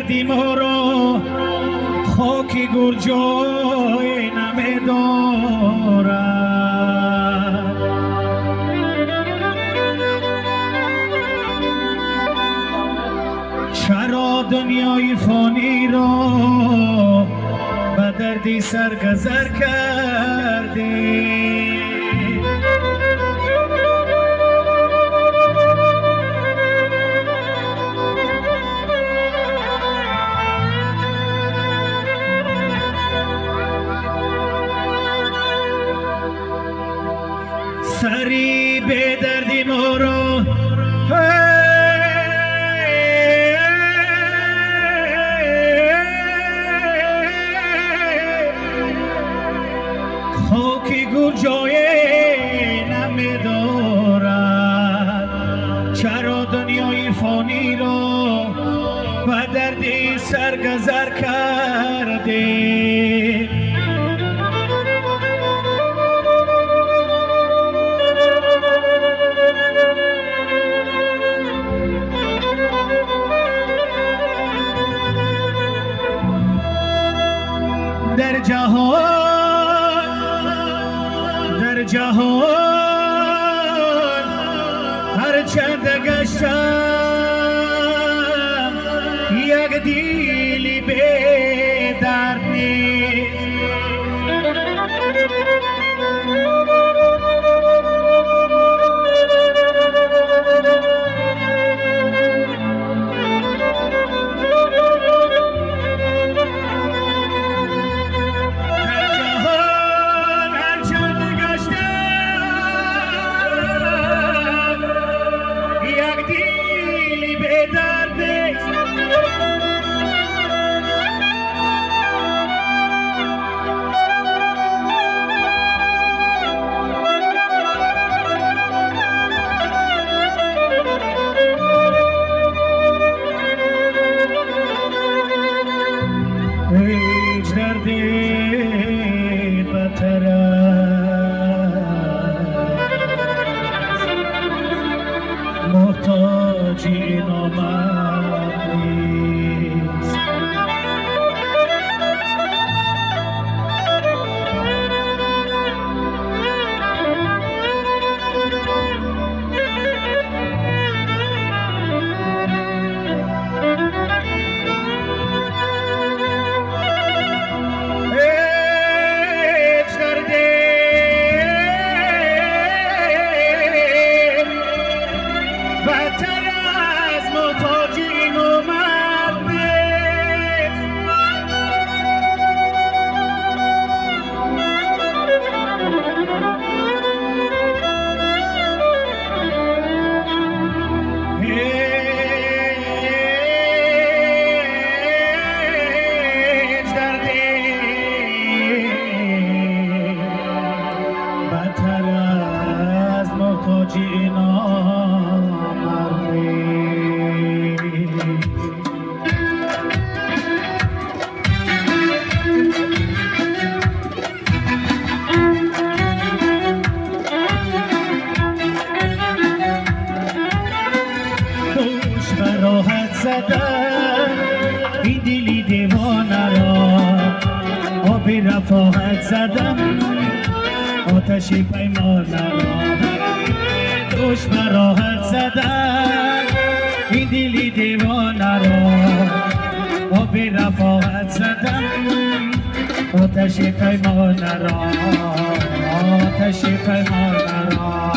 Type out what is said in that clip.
دردی ما را خاک گرجای نمی‌دارد. چرا دنیای فانی را به دردی سرگذر کردی؟ سری به دردی ما را خاکی گل جای نمی‌دارد. چرا دنیای فانی را به دردی سرگذر کردی؟ در جهان هر چند گشتم یک دیلی به درد نیست. هیچ دردی بتر است، محتاجی نامرد نیست. راحت زدن این دلی دیوانه را، آب رفاقت زدم آتشی پیمانه را. دوش راحت زدن این دلی دیوانه را، آب رفاقت زدم آتشی پیمانه را، آتشی پیمانه را.